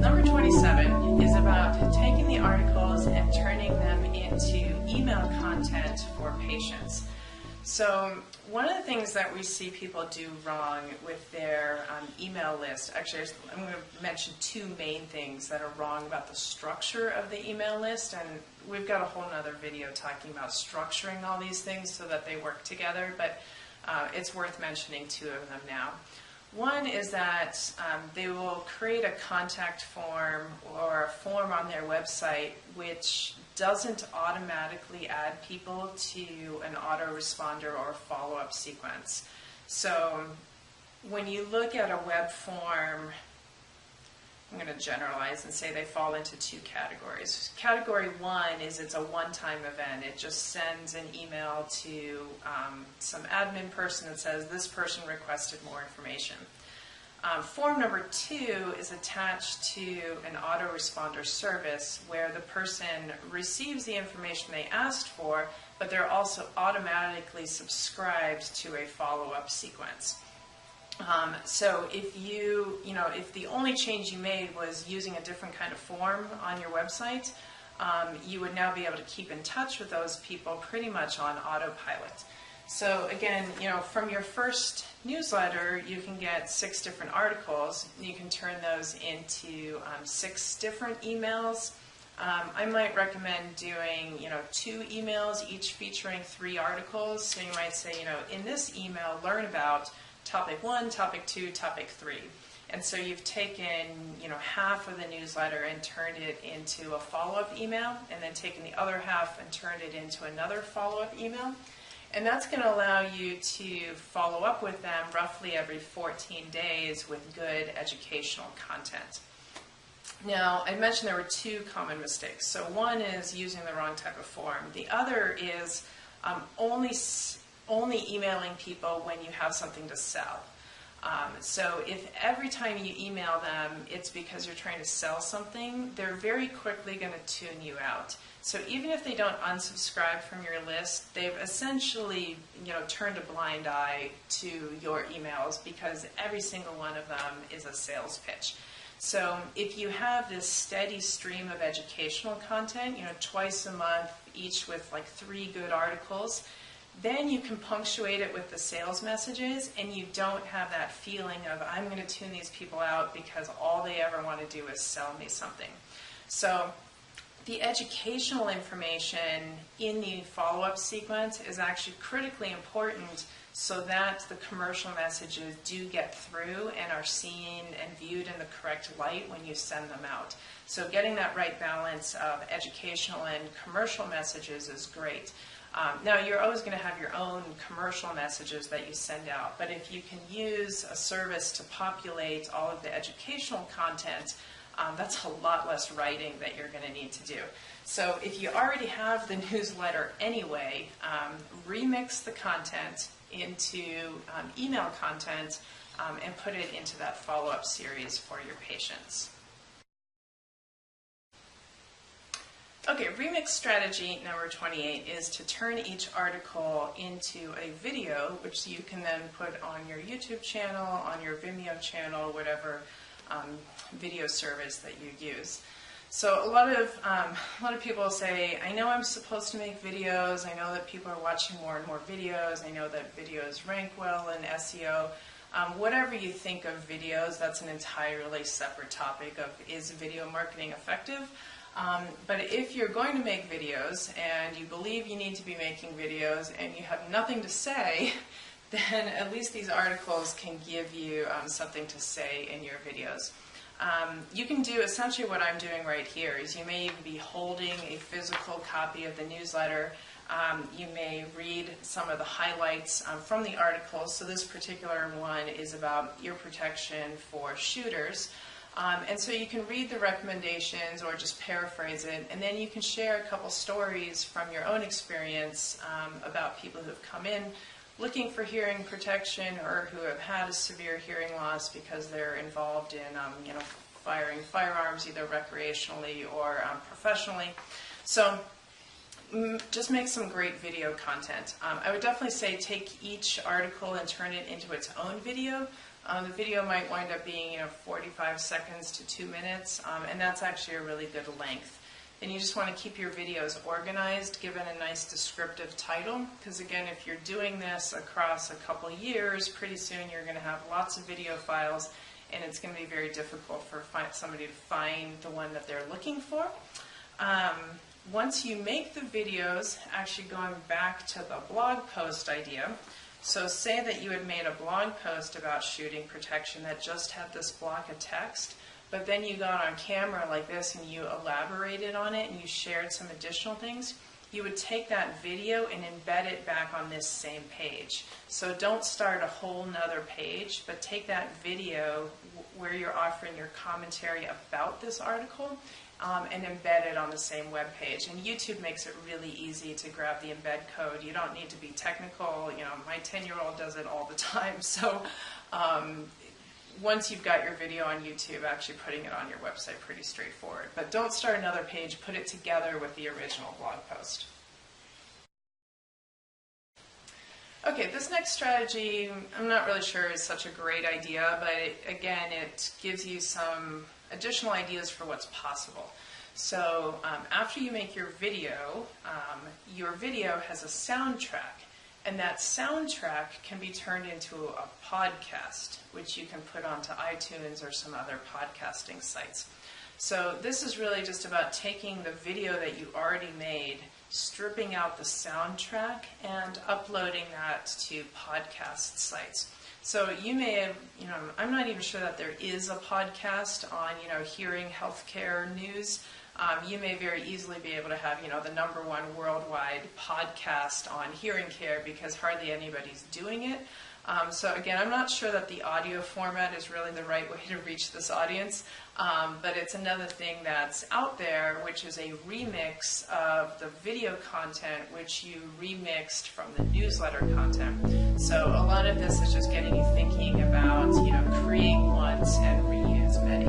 Number 27 is about taking the articles and turning them into email content for patients. So one of the things that we see people do wrong with their email list, actually I'm going to mention two main things that are wrong about the structure of the email list, and we've got a whole nother video talking about structuring all these things so that they work together, but it's worth mentioning two of them now. One is that they will create a contact form or a form on their website which doesn't automatically add people to an autoresponder or follow-up sequence. So when you look at a web form, I'm going to generalize and say they fall into two categories. Category one is it's a one-time event. It just sends an email to some admin person that says this person requested more information. Form number two is attached to an autoresponder service where the person receives the information they asked for, but they're also automatically subscribed to a follow-up sequence. So if if the only change you made was using a different kind of form on your website, you would now be able to keep in touch with those people pretty much on autopilot. So again, from your first newsletter, you can get 6 different articles. You can turn those into 6 different emails. I might recommend doing, 2 emails, each featuring 3 articles. So you might say, in this email, learn about topic 1, topic 2, topic 3. And so you've taken, half of the newsletter and turned it into a follow-up email, and then taken the other half and turned it into another follow-up email. And that's going to allow you to follow up with them roughly every 14 days with good educational content. Now, I mentioned there were 2 common mistakes. So one is using the wrong type of form. The other is only emailing people when you have something to sell. So if every time you email them, it's because you're trying to sell something, they're very quickly going to tune you out. So even if they don't unsubscribe from your list, they've essentially, turned a blind eye to your emails because every single one of them is a sales pitch. So if you have this steady stream of educational content, twice a month, each with like 3 good articles, then you can punctuate it with the sales messages, and you don't have that feeling of, I'm going to tune these people out because all they ever want to do is sell me something. So the educational information in the follow-up sequence is actually critically important so that the commercial messages do get through and are seen and viewed in the correct light when you send them out. So getting that right balance of educational and commercial messages is great. Now, you're always going to have your own commercial messages that you send out, but if you can use a service to populate all of the educational content, that's a lot less writing that you're going to need to do. So if you already have the newsletter anyway, remix the content into email content and put it into that follow-up series for your patients. Okay, remix strategy number 28 is to turn each article into a video, which you can then put on your YouTube channel, on your Vimeo channel, whatever video service that you use. So a lot of people say, I know I'm supposed to make videos, I know that people are watching more and more videos, I know that videos rank well in SEO. Whatever you think of videos, that's an entirely separate topic of, is video marketing effective? But if you're going to make videos and you believe you need to be making videos and you have nothing to say, then at least these articles can give you something to say in your videos. You can do essentially what I'm doing right here is you may even be holding a physical copy of the newsletter. You may read some of the highlights from the articles. So this particular one is about ear protection for shooters. And so you can read the recommendations or just paraphrase it, and then you can share a couple stories from your own experience about people who have come in looking for hearing protection or who have had a severe hearing loss because they're involved in firing firearms either recreationally or professionally. So just make some great video content. I would definitely say take each article and turn it into its own video. The video might wind up being 45 seconds to 2 minutes, and that's actually a really good length. And you just want to keep your videos organized, given a nice descriptive title, because again, if you're doing this across a couple years, pretty soon you're going to have lots of video files, and it's going to be very difficult for somebody to find the one that they're looking for. Once you make the videos, actually going back to the blog post idea, so say that you had made a blog post about shooting protection that just had this block of text, but then you got on camera like this and you elaborated on it and you shared some additional things, you would take that video and embed it back on this same page. So don't start a whole nother page, but take that video where you're offering your commentary about this article and embed it on the same web page. And YouTube makes it really easy to grab the embed code. You don't need to be technical. My 10-year-old does it all the time. So once you've got your video on YouTube, actually putting it on your website, pretty straightforward. But don't start another page, put it together with the original blog post. Okay, this next strategy, I'm not really sure is such a great idea, but again, it gives you some additional ideas for what's possible. So after you make your video has a soundtrack. And that soundtrack can be turned into a podcast, which you can put onto iTunes or some other podcasting sites. So this is really just about taking the video that you already made, stripping out the soundtrack, and uploading that to podcast sites. So you may have, I'm not even sure that there is a podcast on, hearing healthcare news. You may very easily be able to have, the #1 worldwide podcast on hearing care because hardly anybody's doing it. So again, I'm not sure that the audio format is really the right way to reach this audience, but it's another thing that's out there, which is a remix of the video content, which you remixed from the newsletter content. So a lot of this is just getting you thinking about, create once and reuse many.